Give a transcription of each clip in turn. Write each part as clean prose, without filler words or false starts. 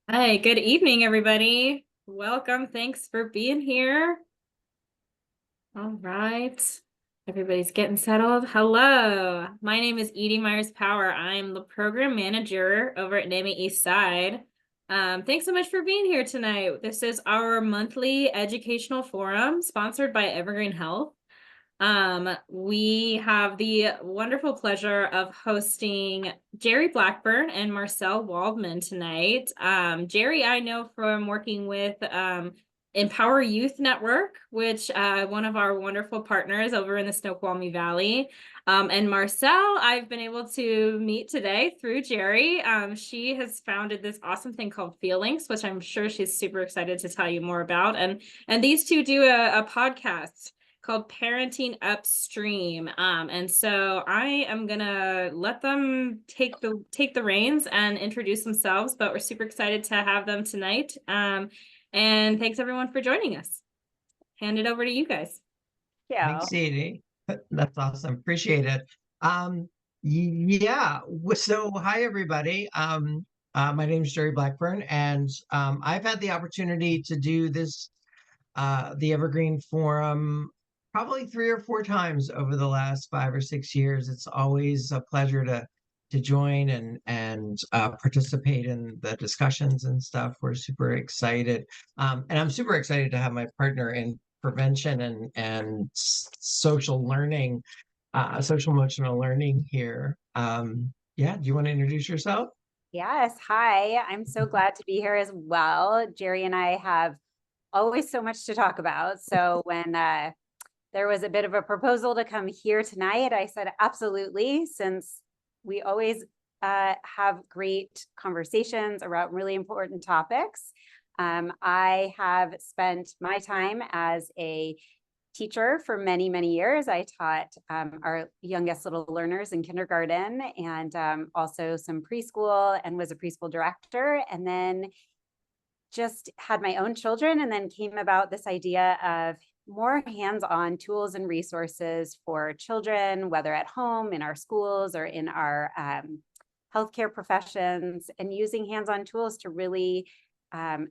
Hi, good evening, everybody. Welcome. Thanks for being here. All right. Everybody's getting settled. Hello. My name is Edie Myers Power. I'm the program manager over at NAMI East Side. Thanks so much for being here tonight. This is our monthly educational forum sponsored by EvergreenHealth. We have the wonderful pleasure of hosting Jerry Blackburn and Marcel Waldman tonight. Jerry, I know from working with Empower Youth Network, which one of our wonderful partners over in the Snoqualmie Valley. And Marcel, I've been able to meet today through Jerry. She has founded this awesome thing called Feelings, which I'm sure she's super excited to tell you more about. And these two do a podcast called Parenting Upstream. And so I am gonna let them take the reins and introduce themselves, but we're super excited to have them tonight. And thanks everyone for joining us. Hand it over to you guys. Yeah. Thanks, Edie. That's awesome. Appreciate it. Yeah. So, hi everybody. My name is Jerry Blackburn, and I've had the opportunity to do this, the Evergreen Forum, probably 3 or 4 times over the last 5 or 6 years. It's always a pleasure to join and participate in the discussions and stuff. We're super excited, and I'm super excited to have my partner in prevention and social learning, social emotional learning here. Yeah, do you want to introduce yourself? Yes. Hi. I'm so glad to be here as well. Jerry and I have always so much to talk about. So when there was a bit of a proposal to come here tonight, I said absolutely, since we always have great conversations around really important topics. I have spent my time as a teacher for many, many years. I taught our youngest little learners in kindergarten and also some preschool, and was a preschool director, and then just had my own children, and then came about this idea of more hands-on tools and resources for children, whether at home, in our schools, or in our healthcare professions, and using hands-on tools to really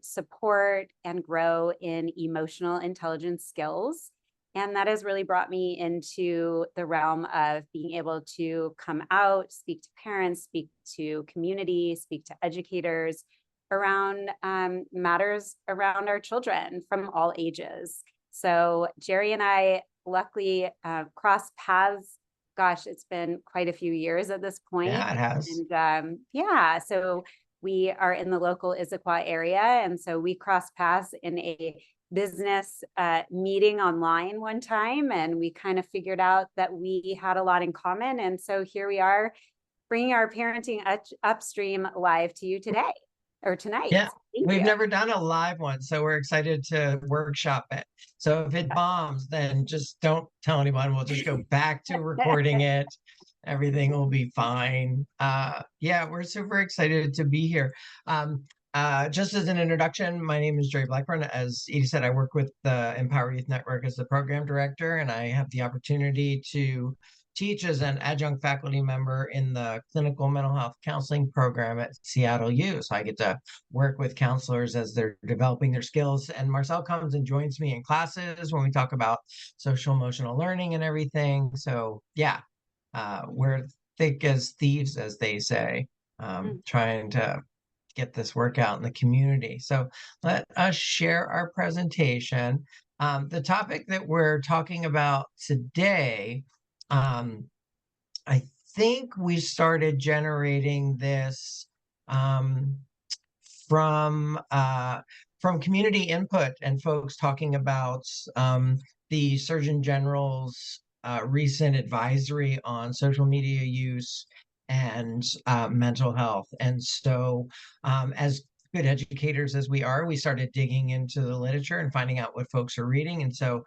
support and grow in emotional intelligence skills. And that has really brought me into the realm of being able to come out, speak to parents, speak to community, speak to educators around matters around our children from all ages. So Jerry and I luckily crossed paths. Gosh, it's been quite a few years at this point. Yeah, it has. And yeah, so we are in the local Issaquah area. And so we crossed paths in a business meeting online one time, and we kind of figured out that we had a lot in common. And so here we are, bringing our parenting upstream live to you today or tonight. Yeah, Thank we've you. never done a live one, so we're excited to workshop it. So if it bombs, then just don't tell anyone. We'll just go back to recording it. Everything will be fine. Yeah, we're super excited to be here. Just as an introduction, my name is Jerry Blackburn. As Edie said, I work with the Empower Youth Network as the program director, and I have the opportunity to teach as an adjunct faculty member in the clinical mental health counseling program at Seattle U. So I get to work with counselors as they're developing their skills. And Marcel comes and joins me in classes when we talk about social emotional learning and everything. So yeah, we're thick as thieves, as they say, trying to get this work out in the community. So let us share our presentation. The topic that we're talking about today, I think we started generating this um, from community input and folks talking about the Surgeon General's recent advisory on social media use and mental health. And so, as good educators as we are, we started digging into the literature and finding out what folks are reading. And so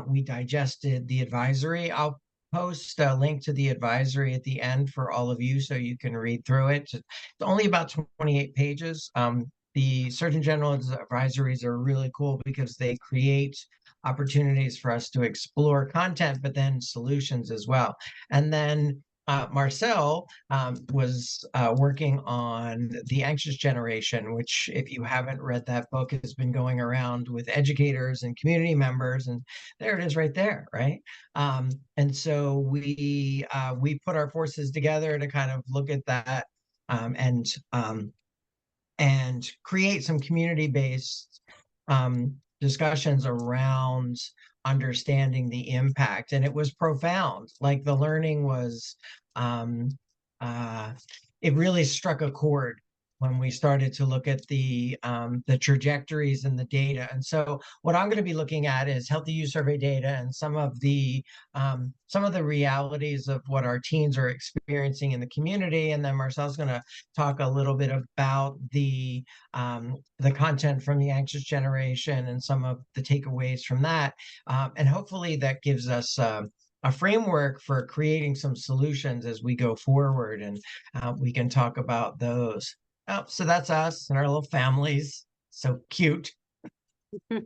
we digested the advisory. I'll post a link to the advisory at the end for all of you so you can read through it. It's only about 28 pages. The Surgeon General's advisories are really cool because they create opportunities for us to explore content, but then solutions as well. And then Marcel was working on the anxious generation, which, if you haven't read that book, has been going around with educators and community members, and there it is right there, right? And so we put our forces together to kind of look at that, and create some community-based discussions around understanding the impact. And it was profound. Like, the learning was, um, uh, it really struck a chord when we started to look at the trajectories and the data. And so what I'm going to be looking at is healthy use survey data and some of the realities of what our teens are experiencing in the community. And then Marcel's going to talk a little bit about the content from the anxious generation and some of the takeaways from that. And hopefully that gives us a framework for creating some solutions as we go forward, and we can talk about those. Oh, so that's us and our little families. So cute. So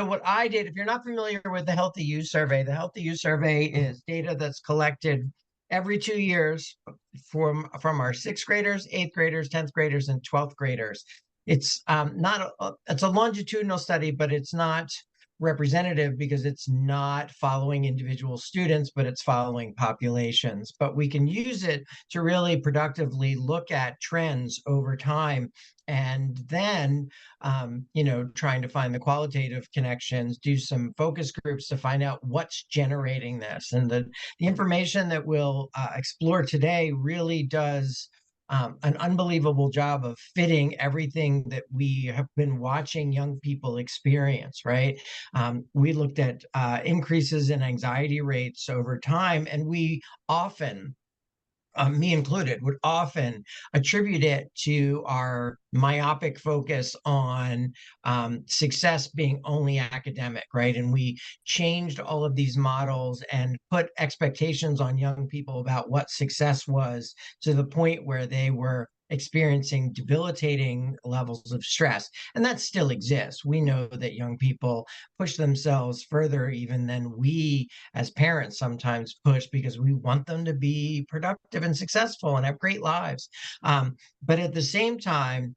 what I did, if you're not familiar with the Healthy Use Survey, the Healthy Use Survey is data that's collected every 2 years from our 6th graders, 8th graders, 10th graders, and 12th graders. It's it's a longitudinal study, but it's not representative because it's not following individual students, but it's following populations. But we can use it to really productively look at trends over time, and then trying to find the qualitative connections, do some focus groups to find out what's generating this. And the information that we'll explore today really does an unbelievable job of fitting everything that we have been watching young people experience, right? We looked at increases in anxiety rates over time, and we often, me included, would often attribute it to our myopic focus on success being only academic, right? And we changed all of these models and put expectations on young people about what success was, to the point where they were experiencing debilitating levels of stress. And that still exists. We know that young people push themselves further even than we as parents sometimes push, because we want them to be productive and successful and have great lives. But at the same time,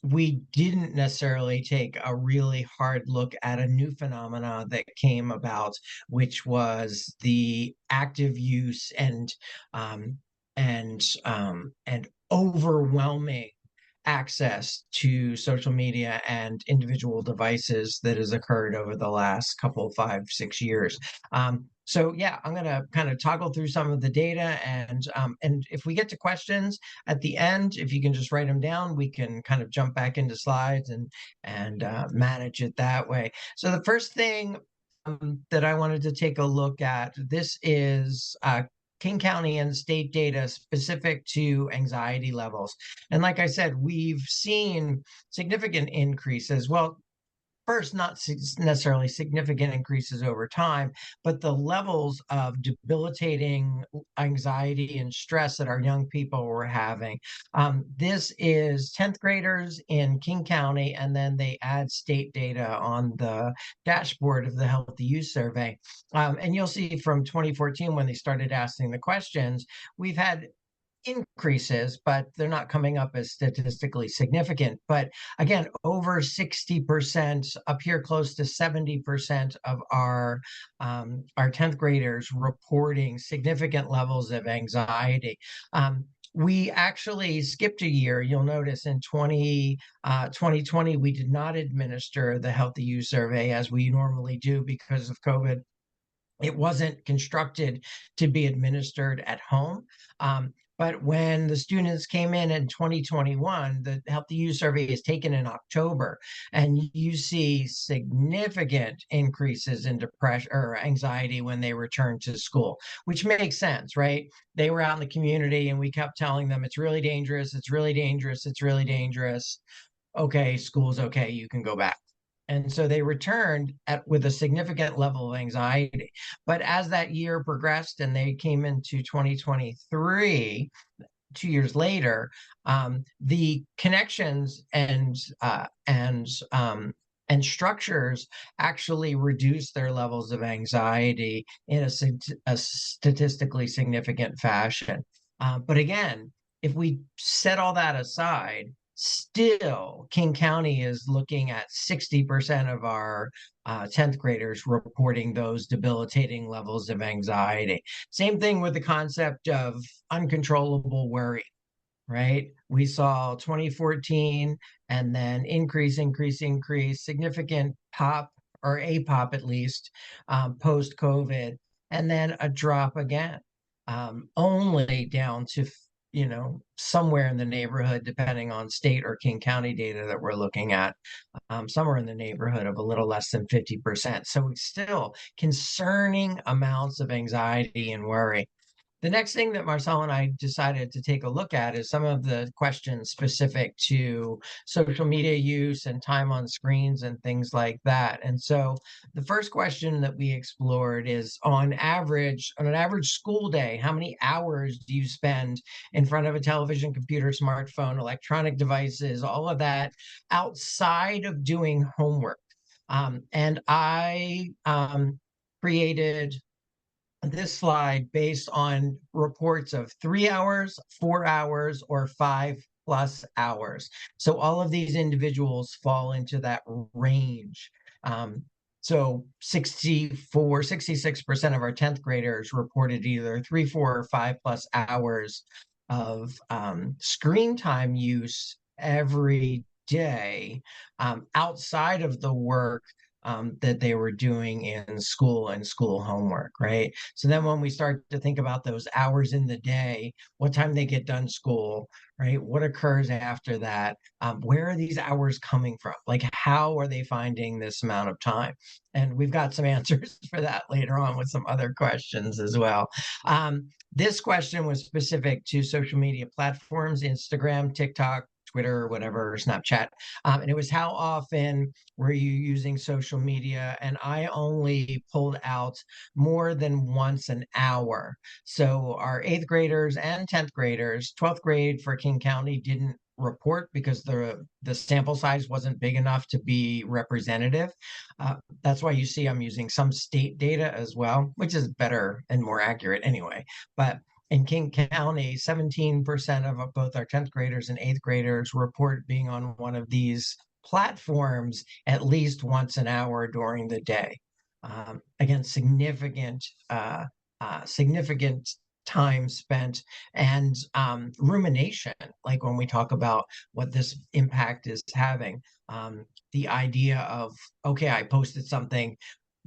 we didn't necessarily take a really hard look at a new phenomena that came about, which was the active use and overwhelming access to social media and individual devices that has occurred over the last couple, 5, 6 years. So yeah, I'm going to kind of toggle through some of the data, and if we get to questions at the end, if you can just write them down, we can kind of jump back into slides and manage it that way. So the first thing that I wanted to take a look at, this is King County and state data specific to anxiety levels. And like I said, we've seen significant increases. Well, first, not necessarily significant increases over time, but the levels of debilitating anxiety and stress that our young people were having. This is 10th graders in King County, and then they add state data on the dashboard of the Healthy Use Survey. And you'll see from 2014, when they started asking the questions, we've had increases, but they're not coming up as statistically significant. But again, over 60%, up here close to 70% of our 10th graders reporting significant levels of anxiety. We actually skipped a year. You'll notice in 2020, we did not administer the Healthy Use Survey as we normally do because of COVID. It wasn't constructed to be administered at home. But when the students came in 2021, the Healthy Use Survey is taken in October, and you see significant increases in depression or anxiety when they return to school, which makes sense, right? They were out in the community, and we kept telling them, it's really dangerous, it's really dangerous, it's really dangerous. Okay, school's okay, you can go back. And so they returned with a significant level of anxiety. But as that year progressed and they came into 2023, 2 years later, the connections and And structures actually reduce their levels of anxiety in a statistically significant fashion. But again, if we set all that aside, still King County is looking at 60% of our 10th graders reporting those debilitating levels of anxiety. Same thing with the concept of uncontrollable worry, right? We saw 2014 and then increase, significant pop or a pop at least post COVID, and then a drop again, only down to, somewhere in the neighborhood, depending on state or King County data that we're looking at, somewhere in the neighborhood of a little less than 50%. So it's still concerning amounts of anxiety and worry. The next thing that Marcel and I decided to take a look at is some of the questions specific to social media use and time on screens and things like that. And so the first question that we explored is on an average school day, how many hours do you spend in front of a television, computer, smartphone, electronic devices, all of that outside of doing homework? And I created this slide based on reports of 3 hours, 4 hours, or 5+ hours. So all of these individuals fall into that range. So 66% of our 10th graders reported either 3, 4, or 5+ hours of screen time use every day outside of the work that they were doing in school and school homework, right? So then when we start to think about those hours in the day, what time they get done school, right? What occurs after that? Where are these hours coming from? Like, how are they finding this amount of time? And we've got some answers for that later on with some other questions as well. This question was specific to social media platforms, Instagram, TikTok, Twitter, whatever, Snapchat. And it was, how often were you using social media? And I only pulled out more than once an hour. So our 8th graders and 10th graders, 12th grade for King County didn't report because the sample size wasn't big enough to be representative. That's why you see I'm using some state data as well, which is better and more accurate anyway. But in King County, 17% of both our 10th graders and 8th graders report being on one of these platforms at least once an hour during the day. Again, significant time spent and rumination, like when we talk about what this impact is having. The idea of, okay, I posted something,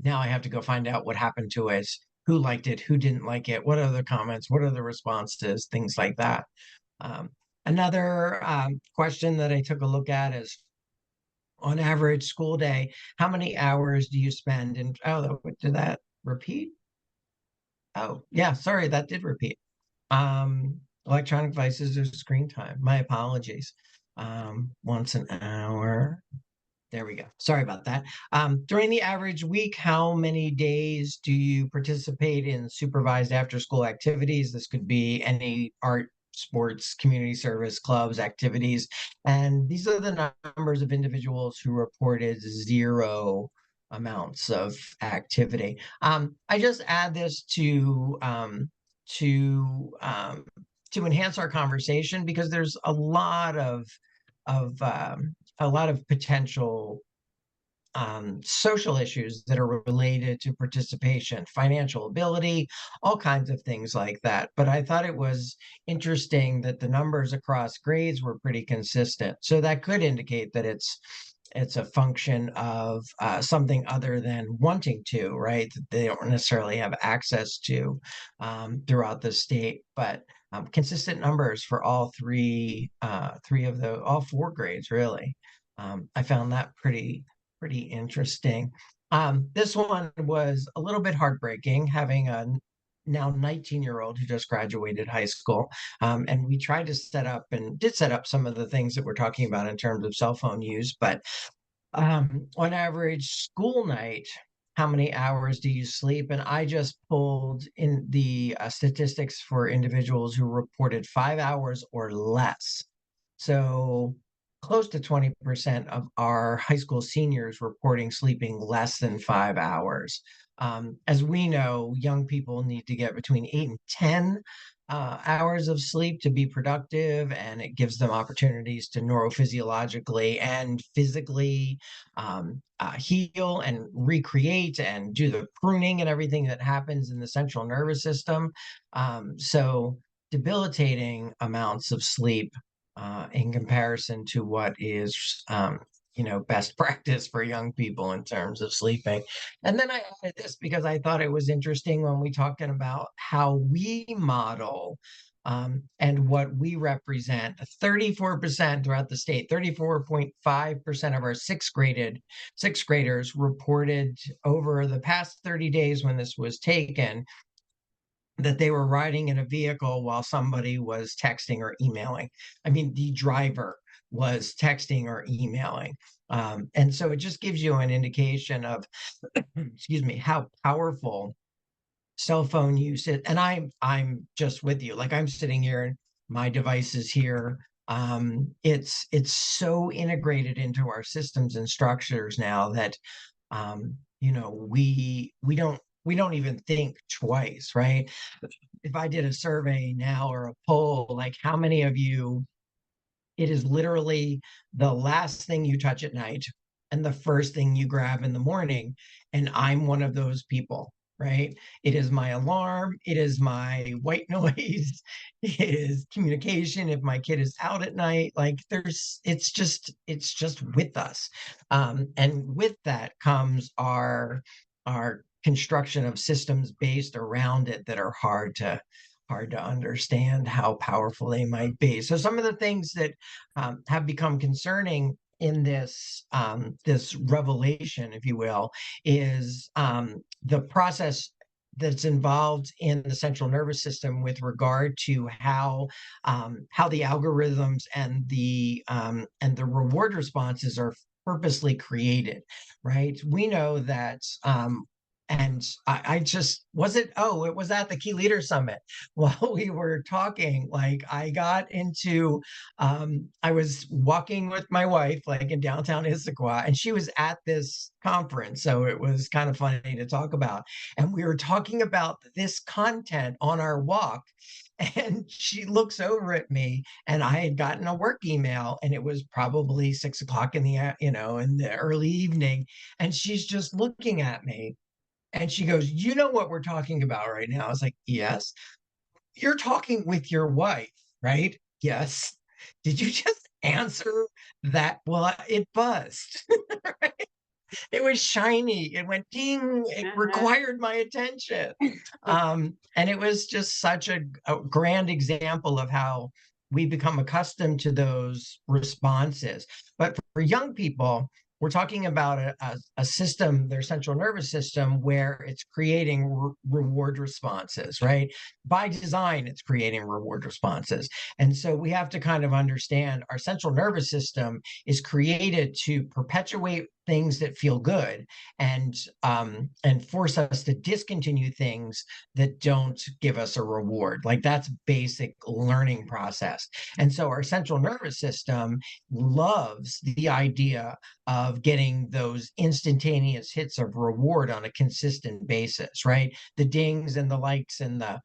now I have to go find out what happened to it, who liked it, who didn't like it, what are the comments, what are the responses, things like that. Another question that I took a look at is, on average school day, how many hours do you spend in, oh, did that repeat? Oh, yeah, sorry, that did repeat. Electronic devices or screen time. My apologies. Once an hour. There we go. Sorry about that. During the average week, how many days do you participate in supervised after-school activities? This could be any art, sports, community service, clubs, activities. And these are the numbers of individuals who reported 0 amounts of activity. I just add this to enhance our conversation, because there's a lot of potential social issues that are related to participation, financial ability, all kinds of things like that. But I thought it was interesting that the numbers across grades were pretty consistent. So that could indicate that it's a function of something other than wanting to, right? That they don't necessarily have access to throughout the state, but consistent numbers for all all 4 grades, really. I found that pretty interesting. This one was a little bit heartbreaking, having a now 19-year-old who just graduated high school. And we tried to set up some of the things that we're talking about in terms of cell phone use, but on average school night, how many hours do you sleep? And I just pulled in the statistics for individuals who reported 5 hours or less. So close to 20% of our high school seniors reporting sleeping less than 5 hours. As we know, young people need to get between 8 and 10 hours of sleep to be productive, and it gives them opportunities to neurophysiologically and physically heal and recreate and do the pruning and everything that happens in the central nervous system. So debilitating amounts of sleep in comparison to what is best practice for young people in terms of sleeping. And then I added this because I thought it was interesting when we talking about how we model and what we represent. 34% throughout the state, 34.5% of our sixth graders reported over the past 30 days when this was taken that they were riding in a vehicle while somebody was texting or emailing. I mean, the driver was texting or emailing. And so it just gives you an indication of, excuse me, how powerful cell phone use is. And I'm just with you. Like I'm sitting here, my device is here. It's so integrated into our systems and structures now that we don't even think twice, right? If I did a survey now or a poll, like how many of you, it is literally the last thing you touch at night and the first thing you grab in the morning. And I'm one of those people, right? It is my alarm, it is my white noise, it is communication if my kid is out at night. Like it's just with us. And with that comes our construction of systems based around it that are hard to understand how powerful they might be. So some of the things that have become concerning in this revelation, if you will, is the process that's involved in the central nervous system with regard to how the algorithms and the reward responses are purposely created, right? We know that and I just was it. Oh, it was at the Key Leader Summit while we were talking. Like I got into, I was walking with my wife, like in downtown Issaquah, and she was at this conference. So it was kind of funny to talk about. And we were talking about this content on our walk. And she looks over at me, and I had gotten a work email, and it was probably 6 o'clock in the early evening. And she's just looking at me and she goes, "You know what we're talking about right now?" I was like, "Yes." "You're talking with your wife, right?" "Yes." "Did you just answer that?" "Well, it buzzed." It was shiny. It went ding. It required my attention. And it was just such a grand example of how we become accustomed to those responses. But for young people, we're talking about a system, their central nervous system, where it's creating reward responses, right? By design, it's creating reward responses. And so we have to kind of understand our central nervous system is created to perpetuate things that feel good and force us to discontinue things that don't give us a reward. Like that's basic learning process. And so our central nervous system loves the idea of getting those instantaneous hits of reward on a consistent basis, right? The dings and the likes and the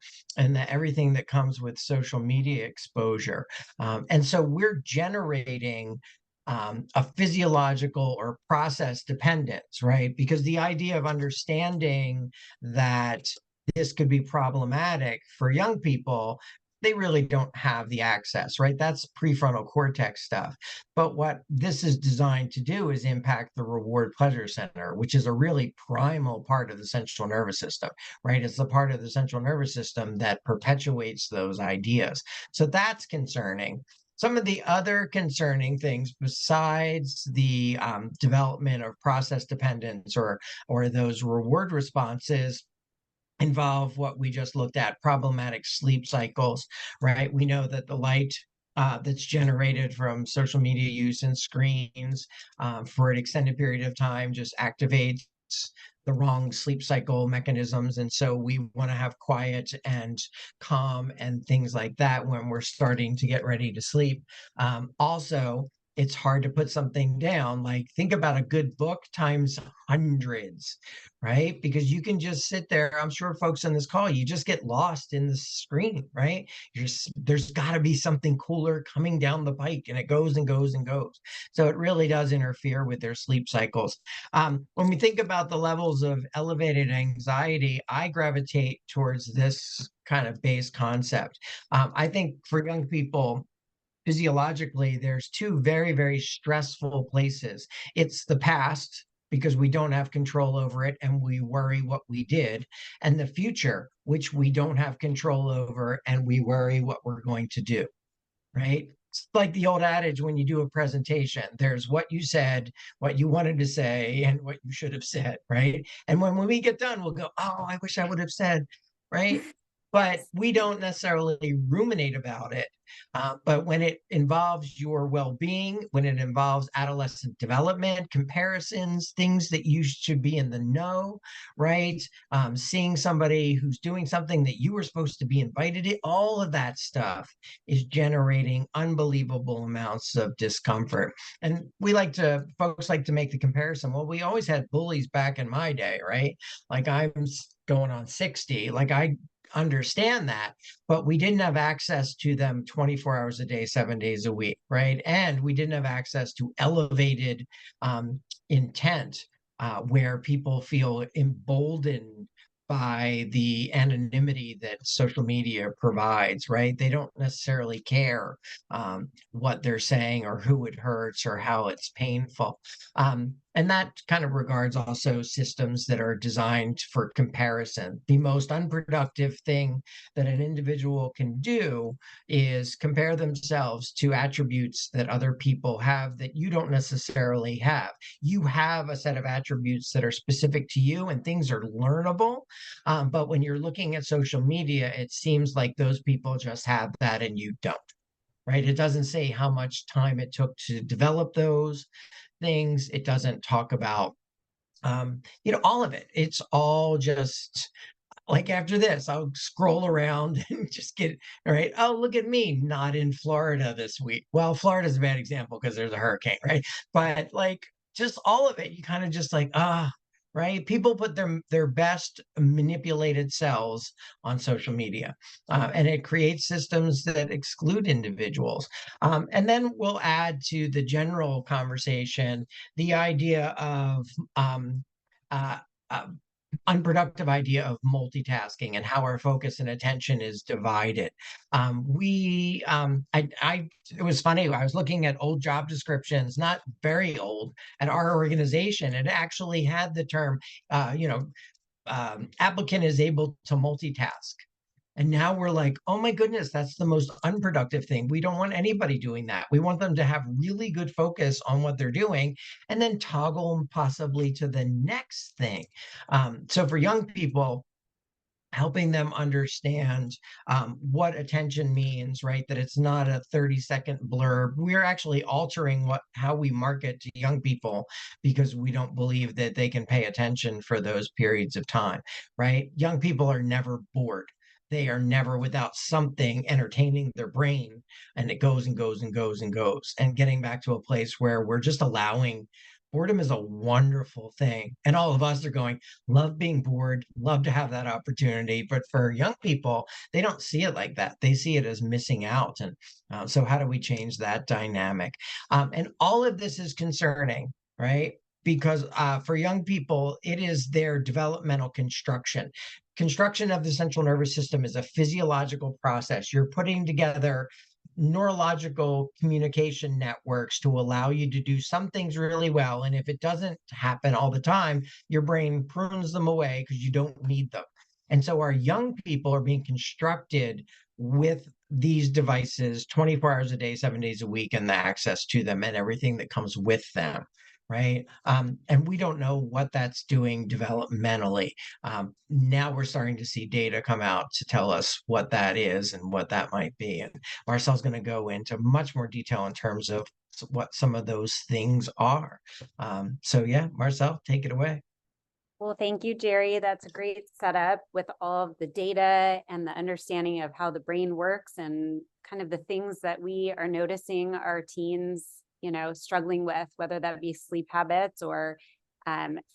everything that comes with social media exposure. And so we're generating a physiological or process dependence, right? Because the idea of understanding that this could be problematic for young people, they really don't have the access, right? That's prefrontal cortex stuff. But what this is designed to do is impact the reward pleasure center, which is a really primal part of the central nervous system, right? It's the part of the central nervous system that perpetuates those ideas. So that's concerning. Some of the other concerning things besides the development of process dependence or those reward responses involve what we just looked at, problematic sleep cycles, right? We know that the light that's generated from social media use and screens for an extended period of time just activates the wrong sleep cycle mechanisms. And so we want to have quiet and calm and things like that when we're starting to get ready to sleep. Also, it's hard to put something down. Like, think about a good book times hundreds, right? Because you can just sit there. I'm sure folks on this call, you just get lost in the screen, right? There's got to be something cooler coming down the pike, and it goes and goes and goes. So it really does interfere with their sleep cycles. When we think about the levels of elevated anxiety, I gravitate towards this kind of base concept. I think for young people, physiologically, there's two very, very stressful places. It's the past, because we don't have control over it and we worry what we did, and the future, which we don't have control over and we worry what we're going to do, right? It's like the old adage when you do a presentation, there's what you said, what you wanted to say, and what you should have said, right? And when we get done, we'll go, oh, I wish I would have said, right? But Yes. we don't necessarily ruminate about it. But when it involves your well-being, when it involves adolescent development, comparisons, things that you should be in the know, right? Seeing somebody who's doing something that you were supposed to be invited to, all of that stuff is generating unbelievable amounts of discomfort. And folks like to make the comparison. Well, we always had bullies back in my day, right? Like, I'm going on 60. Like, I understand that, but we didn't have access to them 24 hours a day, 7 days a week, right? And we didn't have access to elevated intent, where people feel emboldened by the anonymity that social media provides, right? They don't necessarily care what they're saying or who it hurts or how it's painful. And that kind of regards also systems that are designed for comparison. The most unproductive thing that an individual can do is compare themselves to attributes that other people have that you don't necessarily have. You have a set of attributes that are specific to you, and things are learnable. But when you're looking at social media, it seems like those people just have that and you don't, right? It doesn't say how much time it took to develop those things. It doesn't talk about, all of it. It's all just like, after this, I'll scroll around and just get, all right. Oh, look at me, not in Florida this week. Well, Florida's a bad example because there's a hurricane, right? But like, just all of it, you kind of just like, right? People put their best manipulated selves on social media, and it creates systems that exclude individuals. And then we'll add to the general conversation the idea of uh, uh, unproductive idea of multitasking and how our focus and attention is divided. It was funny. I was looking at old job descriptions, not very old, at our organization. It actually had the term, applicant is able to multitask. And now we're like, oh my goodness, that's the most unproductive thing. We don't want anybody doing that. We want them to have really good focus on what they're doing and then toggle possibly to the next thing. So for young people, helping them understand what attention means, right? That it's not a 30-second blurb. We're actually altering how we market to young people because we don't believe that they can pay attention for those periods of time, right? Young people are never bored. They are never without something entertaining their brain, and it goes and goes and goes and goes. And getting back to a place where we're just allowing boredom is a wonderful thing. And all of us are going, love being bored, love to have that opportunity. But for young people, they don't see it like that. They see it as missing out. And so, how do we change that dynamic? And all of this is concerning, right? Because for young people, it is their developmental construction. Construction of the central nervous system is a physiological process. You're putting together neurological communication networks to allow you to do some things really well. And if it doesn't happen all the time, your brain prunes them away because you don't need them. And so our young people are being constructed with these devices 24 hours a day, 7 days a week, and the access to them and everything that comes with them. Right. And we don't know what that's doing developmentally. Now we're starting to see data come out to tell us what that is and what that might be. And Marcel's going to go into much more detail in terms of what some of those things are. So yeah, Marcel, take it away. Well, thank you, Jerry. That's a great setup with all of the data and the understanding of how the brain works and kind of the things that we are noticing our teens struggling with, whether that be sleep habits or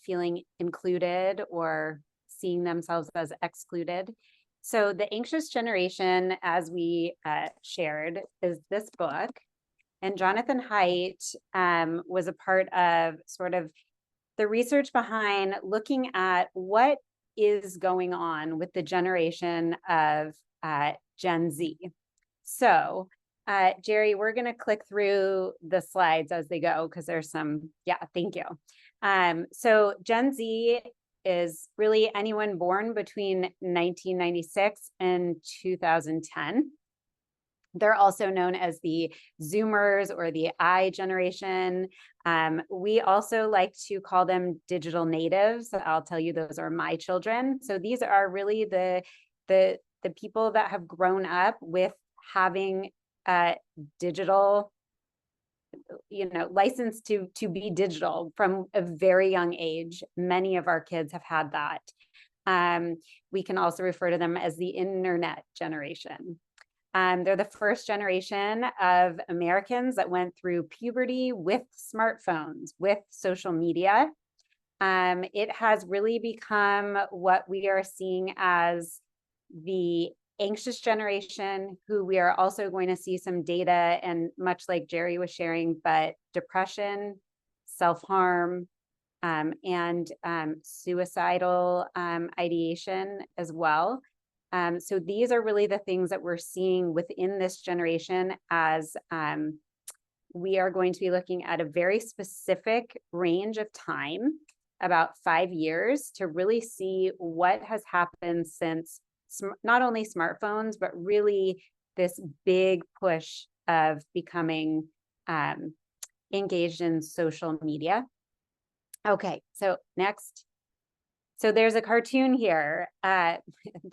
feeling included or seeing themselves as excluded. So the anxious generation, as we shared, is this book. And Jonathan Haidt was a part of sort of the research behind looking at what is going on with the generation of Gen Z. So Jerry, we're going to click through the slides as they go because there's some, thank you. So Gen Z is really anyone born between 1996 and 2010. They're also known as the Zoomers or the I generation. We also like to call them digital natives. I'll tell you, those are my children. So these are really the people that have grown up with having digital, license to be digital from a very young age. Many of our kids have had that. We can also refer to them as the internet generation. They're the first generation of Americans that went through puberty with smartphones, with social media. It has really become what we are seeing as the anxious generation, who we are also going to see some data, and much like Jerry was sharing, but depression, self-harm, and suicidal ideation as well. So these are really the things that we're seeing within this generation as we are going to be looking at a very specific range of time, about 5 years, to really see what has happened since not only smartphones, but really this big push of becoming engaged in social media. Okay, so next. So there's a cartoon here that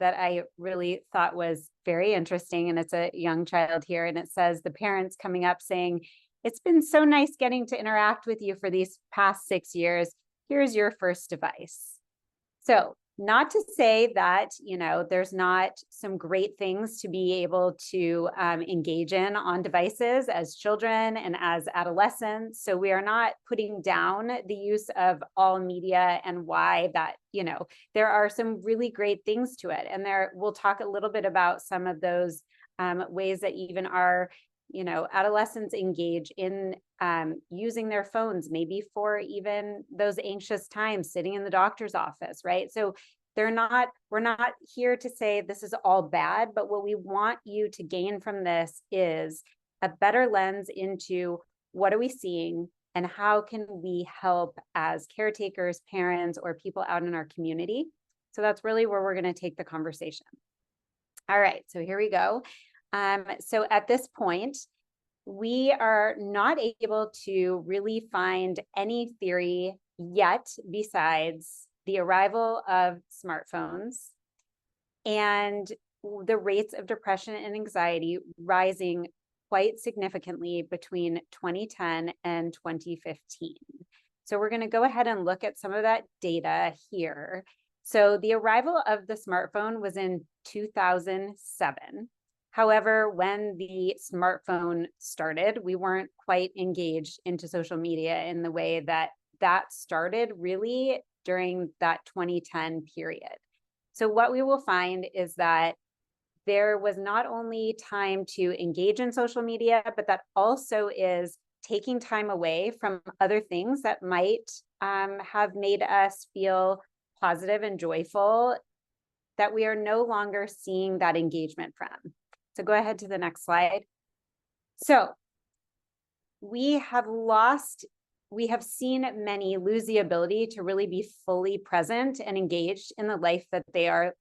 I really thought was very interesting, and it's a young child here, and it says the parents coming up saying, "It's been so nice getting to interact with you for these past 6 years. Here's your first device." So not to say that, there's not some great things to be able to engage in on devices as children and as adolescents. So we are not putting down the use of all media and why that, there are some really great things to it. And we'll talk a little bit about some of those ways that even our adolescents engage in using their phones, maybe for even those anxious times sitting in the doctor's office, right? So we're not here to say this is all bad, but what we want you to gain from this is a better lens into what are we seeing and how can we help as caretakers, parents, or people out in our community. So that's really where we're going to take the conversation. All right, so here we go. So at this point, we are not able to really find any theory yet besides the arrival of smartphones and the rates of depression and anxiety rising quite significantly between 2010 and 2015. So we're going to go ahead and look at some of that data here. So the arrival of the smartphone was in 2007. However, when the smartphone started, we weren't quite engaged into social media in the way that started really during that 2010 period. So what we will find is that there was not only time to engage in social media, but that also is taking time away from other things that might have made us feel positive and joyful, that we are no longer seeing that engagement from. So go ahead to the next slide. So we have seen many lose the ability to really be fully present and engaged in the life that they are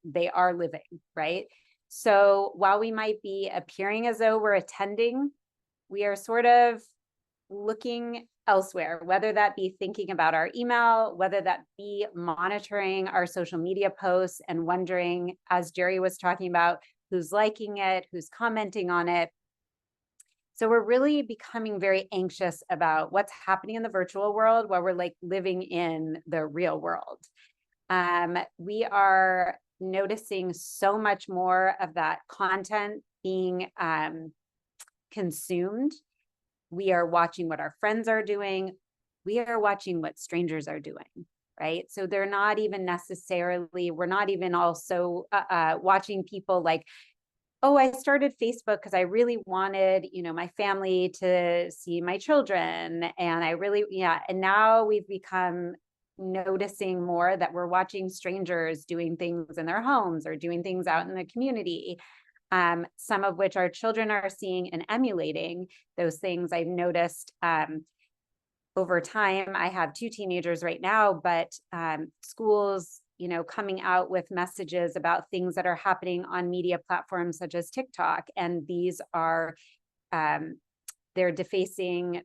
living, right? So while we might be appearing as though we're attending, we are sort of looking elsewhere, whether that be thinking about our email, whether that be monitoring our social media posts and wondering, as Jerry was talking about, who's liking it, who's commenting on it. So we're really becoming very anxious about what's happening in the virtual world while we're like living in the real world. We are noticing so much more of that content being consumed. We are watching what our friends are doing. We are watching what strangers are doing, right? So they're not even necessarily, we're not even also watching people like, oh, I started Facebook because I really wanted, my family to see my children. And I really, and now we've become noticing more that we're watching strangers doing things in their homes or doing things out in the community. Some of which our children are seeing and emulating those things. I've noticed over time. I have 2 teenagers right now, but schools, coming out with messages about things that are happening on media platforms such as TikTok. And these are, they're defacing,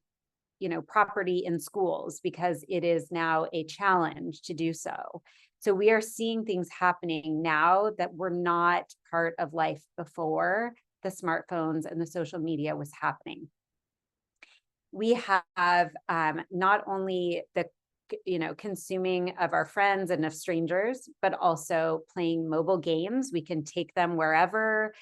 property in schools because it is now a challenge to do so. So we are seeing things happening now that were not part of life before the smartphones and the social media was happening. We have not only the consuming of our friends and of strangers, but also playing mobile games. We can take them wherever.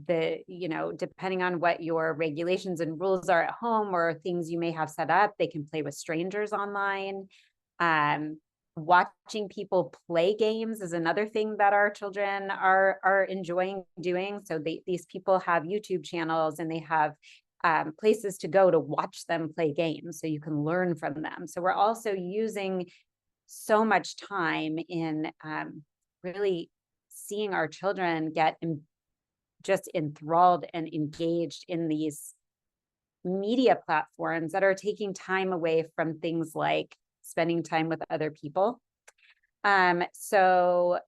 Depending on what your regulations and rules are at home or things you may have set up, they can play with strangers online. Watching people play games is another thing that our children are enjoying doing. So these people have YouTube channels and they have places to go to watch them play games so you can learn from them. So we're also using so much time in really seeing our children get just enthralled and engaged in these media platforms that are taking time away from things like spending time with other people. So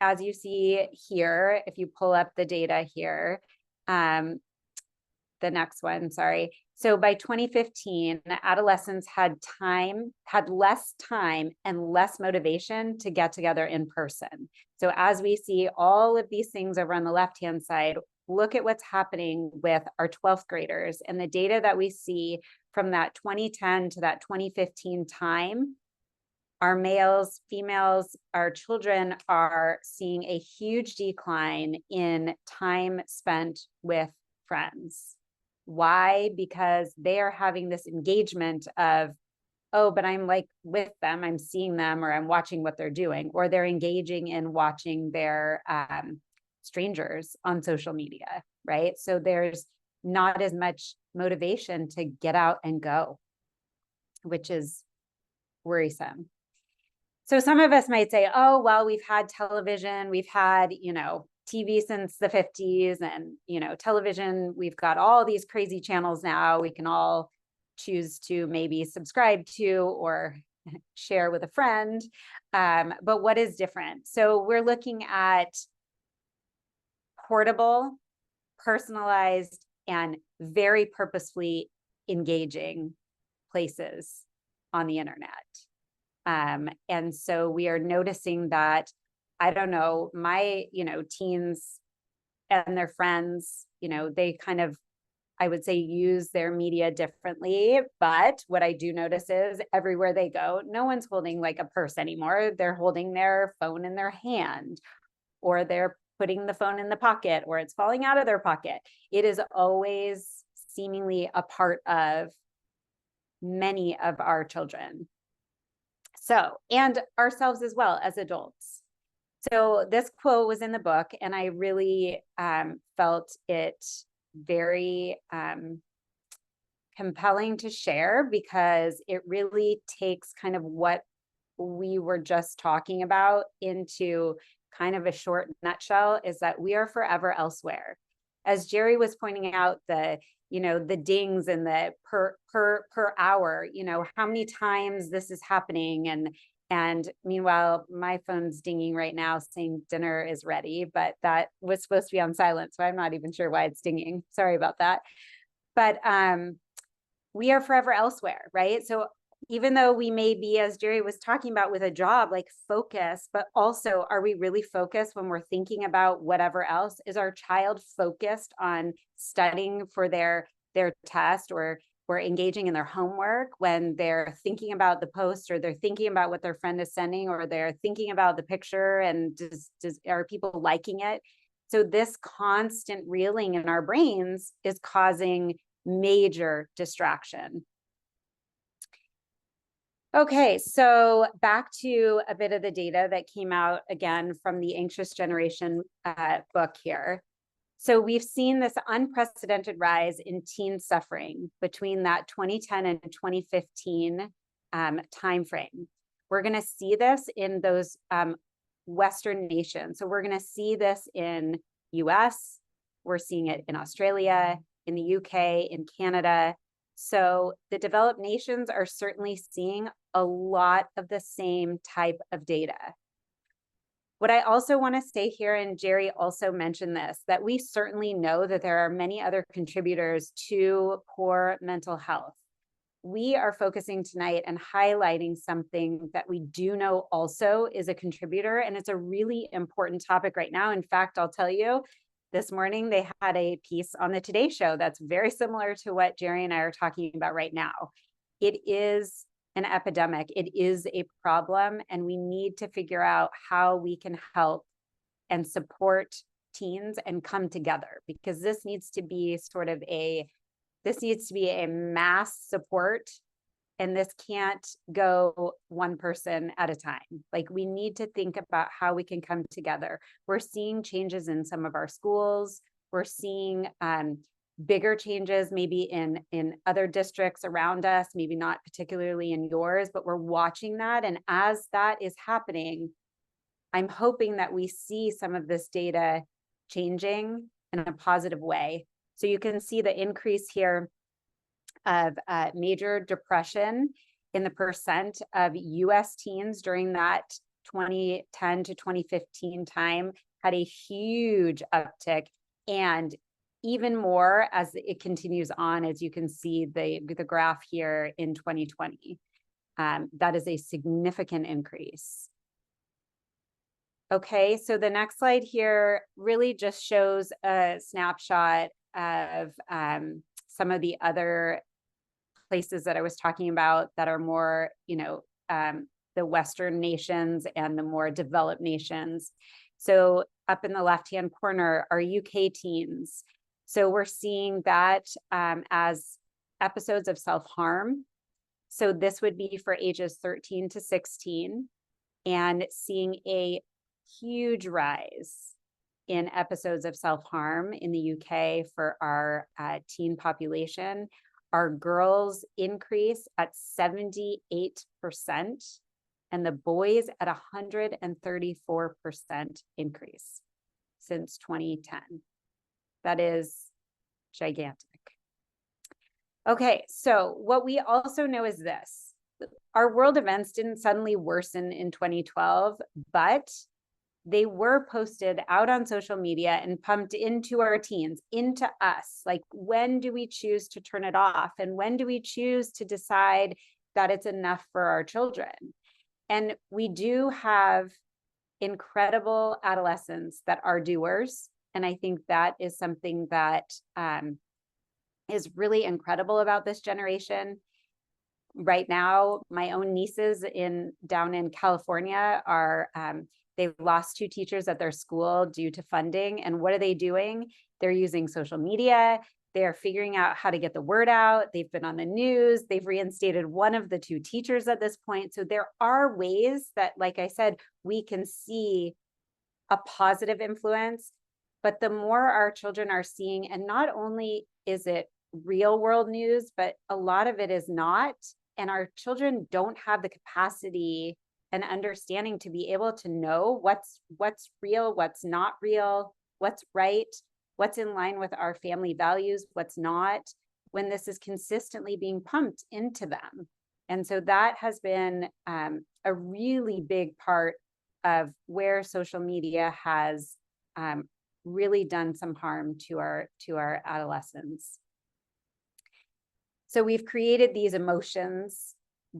as you see here, if you pull up the data here, the next one, sorry. So by 2015, adolescents had less time and less motivation to get together in person. So as we see all of these things over on the left-hand side, look at what's happening with our 12th graders and the data that we see from that 2010 to that 2015 time. Our males, females, our children are seeing a huge decline in time spent with friends. Why? Because they are having this engagement of, oh, but I'm like with them, I'm seeing them, or I'm watching what they're doing, or they're engaging in watching their strangers on social media, right? So there's not as much motivation to get out and go, which is worrisome. So some of us might say, oh, well, we've had television, we've had, TV since the 50s and, television, we've got all these crazy channels now. We can all choose to maybe subscribe to or share with a friend. But what is different? So we're looking at portable, personalized, and very purposefully engaging places on the internet. And so we are noticing that, I don't know, my, teens and their friends, they kind of, I would say, use their media differently. But what I do notice is everywhere they go, no one's holding like a purse anymore. They're holding their phone in their hand, or they're putting the phone in the pocket, or it's falling out of their pocket. It is always seemingly a part of many of our children. So, and ourselves as well as adults. So this quote was in the book, and I really felt it very compelling to share because it really takes kind of what we were just talking about into kind of a short nutshell, is that we are forever elsewhere. As Jerry was pointing out, the dings and the per hour, how many times this is happening. And meanwhile, my phone's dinging right now saying dinner is ready, but that was supposed to be on silent. So I'm not even sure why it's dinging. Sorry about that. But we are forever elsewhere, right? So even though we may be, as Jerry was talking about, with a job, like focus, but also, are we really focused when we're thinking about whatever else? Is our child focused on studying for their test, or engaging in their homework when they're thinking about the post, or they're thinking about what their friend is sending, or they're thinking about the picture and are people liking it? So this constant reeling in our brains is causing major distraction. Okay, so back to a bit of the data that came out again from the Anxious Generation book here. So we've seen this unprecedented rise in teen suffering between that 2010 and 2015 timeframe. We're going to see this in those Western nations. So we're going to see this in US, we're seeing it in Australia, in the UK, in Canada. So the developed nations are certainly seeing a lot of the same type of data. What I also want to say here, and Jerry also mentioned this, that we certainly know that there are many other contributors to poor mental health. We are focusing tonight and highlighting something that we do know also is a contributor, and it's a really important topic right now. In fact, I'll tell you, this morning they had a piece on the Today Show that's very similar to what Jerry and I are talking about right now. It is an epidemic. It is a problem, and we need to figure out how we can help and support teens and come together, because this needs to be a mass support, and this can't go one person at a time. Like, we need to think about how we can come together. We're seeing changes in some of our schools. We're seeing bigger changes maybe in other districts around us, maybe not particularly in yours, but we're watching that. And as that is happening, I'm hoping that we see some of this data changing in a positive way. So you can see the increase here of major depression in the percent of US teens during that 2010 to 2015 time had a huge uptick, and even more as it continues on, as you can see the graph here in 2020. That is a significant increase. Okay, so the next slide here really just shows a snapshot of some of the other places that I was talking about that are more, the Western nations and the more developed nations. So up in the left-hand corner are UK teens. So we're seeing that as episodes of self-harm. So this would be for ages 13 to 16, and seeing a huge rise in episodes of self-harm in the UK for our teen population. Our girls increase at 78%, and the boys at 134% increase since 2010. That is gigantic. Okay, so what we also know is this. Our world events didn't suddenly worsen in 2012, but they were posted out on social media and pumped into our teens, into us. Like, when do we choose to turn it off? And when do we choose to decide that it's enough for our children? And we do have incredible adolescents that are doers. And I think that is something that is really incredible about this generation. Right now, my own nieces down in California are they've lost 2 teachers at their school due to funding. And what are they doing? They're using social media. They're figuring out how to get the word out. They've been on the news. They've reinstated one of the 2 teachers at this point. So there are ways that, like I said, we can see a positive influence. But the more our children are seeing, and not only is it real world news, but a lot of it is not. And our children don't have the capacity and understanding to be able to know what's real, what's not real, what's right, what's in line with our family values, what's not, when this is consistently being pumped into them. And so that has been a really big part of where social media has really done some harm to our adolescents. So we've created these emotions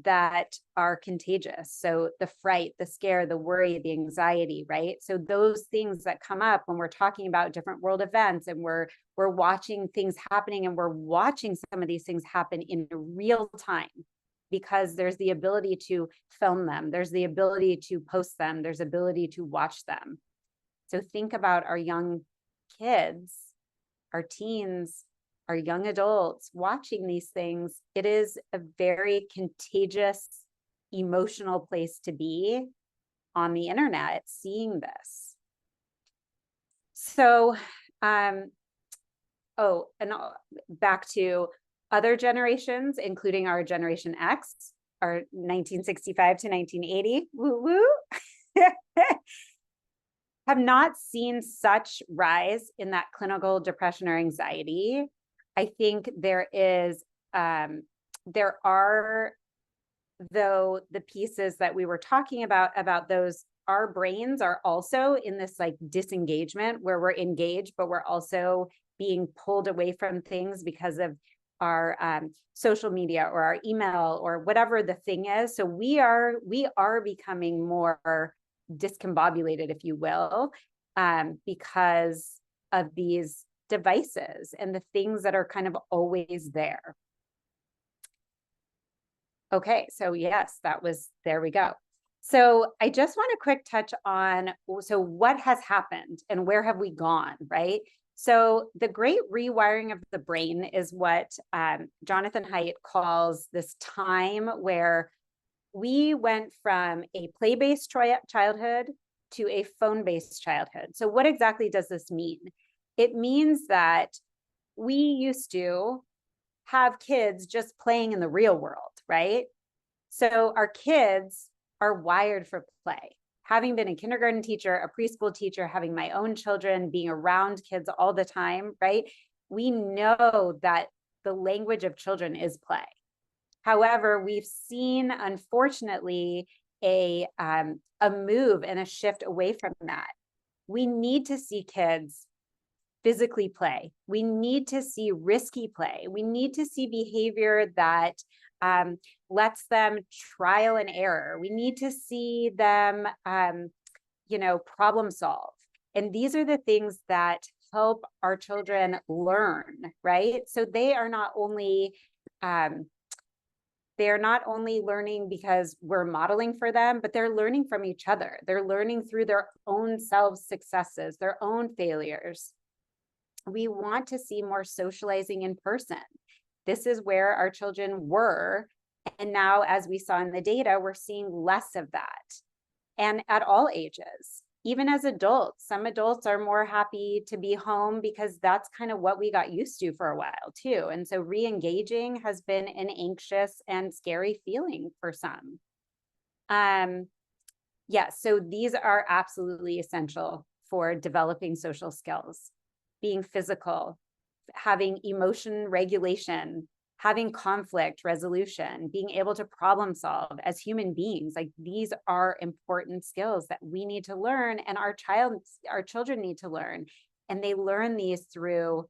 that are contagious. So the fright, the scare, the worry, the anxiety, right? So those things that come up when we're talking about different world events, and we're watching things happening, and we're watching some of these things happen in real time, because there's the ability to film them, there's the ability to post them, there's ability to watch them. So think about our young kids, our teens, our young adults watching these things, it is a very contagious, emotional place to be on the internet, seeing this. So, oh, and back to other generations, including our Generation X, our 1965 to 1980, woo woo, have not seen such rise in that clinical depression or anxiety. I think there are, though, the pieces that we were talking about those, our brains are also in this like disengagement where we're engaged, but we're also being pulled away from things because of our social media or our email or whatever the thing is. So we are becoming more discombobulated, if you will, because of these devices and the things that are kind of always there. Okay, so yes, there we go. So I just want to quick touch on, so what has happened and where have we gone, right? So the great rewiring of the brain is what Jonathan Haidt calls this time where we went from a play-based childhood to a phone-based childhood. So what exactly does this mean? It means that we used to have kids just playing in the real world, right? So our kids are wired for play. Having been a kindergarten teacher, a preschool teacher, having my own children, being around kids all the time, right? We know that the language of children is play. However, we've seen, unfortunately, a move and a shift away from that. We need to see kids physically play. We need to see risky play. We need to see behavior that lets them trial and error. We need to see them, problem solve. And these are the things that help our children learn, right? So they are not only learning because we're modeling for them, but they're learning from each other. They're learning through their own selves successes, their own failures. We want to see more socializing in person. This is where our children were. And now, as we saw in the data, we're seeing less of that. And at all ages, even as adults, some adults are more happy to be home because that's kind of what we got used to for a while too. And so re-engaging has been an anxious and scary feeling for some. So these are absolutely essential for developing social skills, being physical, having emotion regulation, having conflict resolution, being able to problem solve as human beings. Like, these are important skills that we need to learn, and our children need to learn. And they learn these through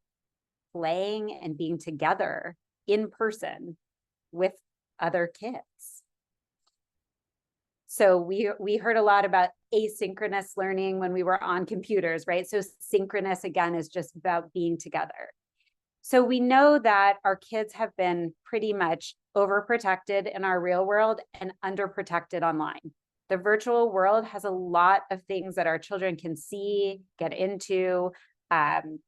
playing and being together in person with other kids. So we heard a lot about asynchronous learning when we were on computers, right? So synchronous, again, is just about being together. So we know that our kids have been pretty much overprotected in our real world and underprotected online. The virtual world has a lot of things that our children can see, get into, and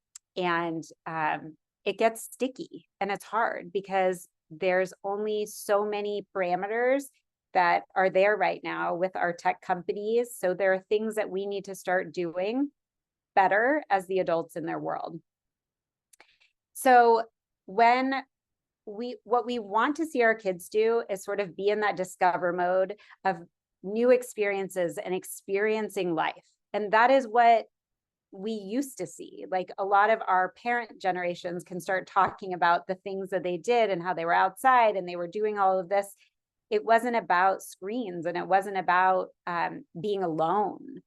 it gets sticky and it's hard because there's only so many parameters that are there right now with our tech companies. So there are things that we need to start doing better as the adults in their world. So what we want to see our kids do is sort of be in that discover mode of new experiences and experiencing life. And that is what we used to see. Like, a lot of our parent generations can start talking about the things that they did and how they were outside and they were doing all of this. It wasn't about screens and it wasn't about being alone.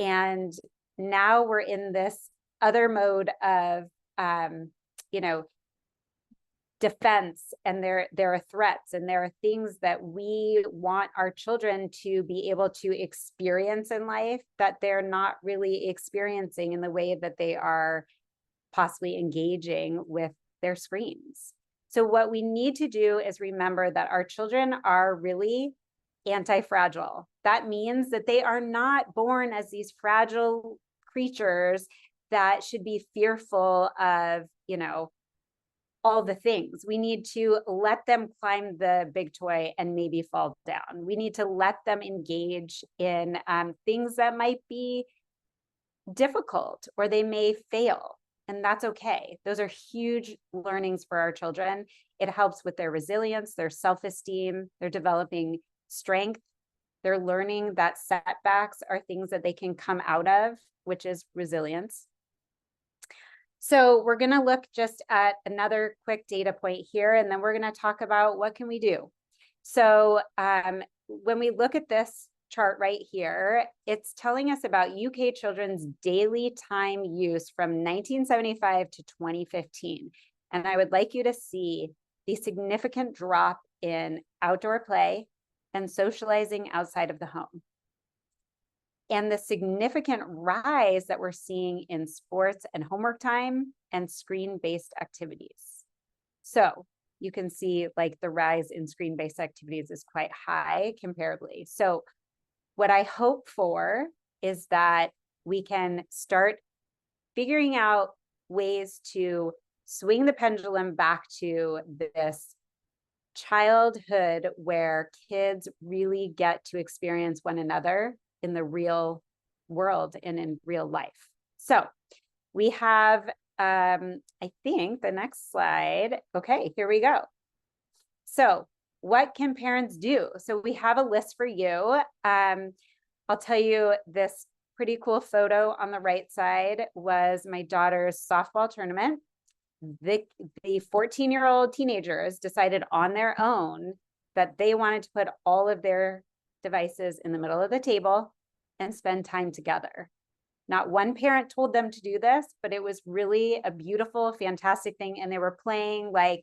And now we're in this other mode of defense, and there are threats, and there are things that we want our children to be able to experience in life that they're not really experiencing in the way that they are possibly engaging with their screens. So what we need to do is remember that our children are really anti-fragile. That means that they are not born as these fragile creatures that should be fearful of, all the things. We need to let them climb the big toy and maybe fall down. We need to let them engage in things that might be difficult or they may fail. And that's okay. Those are huge learnings for our children. It helps with their resilience, their self-esteem, they're developing strength. They're learning that setbacks are things that they can come out of, which is resilience. So we're going to look just at another quick data point here, and then we're going to talk about what can we do. So when we look at this chart right here, it's telling us about UK children's daily time use from 1975 to 2015. And I would like you to see the significant drop in outdoor play and socializing outside of the home, and the significant rise that we're seeing in sports and homework time and screen-based activities. So you can see like the rise in screen-based activities is quite high comparably. So what I hope for is that we can start figuring out ways to swing the pendulum back to this childhood where kids really get to experience one another in the real world and in real life. So we have, I think the next slide. Okay, here we go. So what can parents do? So we have a list for you. I'll tell you, this pretty cool photo on the right side was my daughter's softball tournament. The 14-year-old teenagers decided on their own that they wanted to put all of their devices in the middle of the table and spend time together. Not one parent told them to do this, but it was really a beautiful, fantastic thing. And they were playing like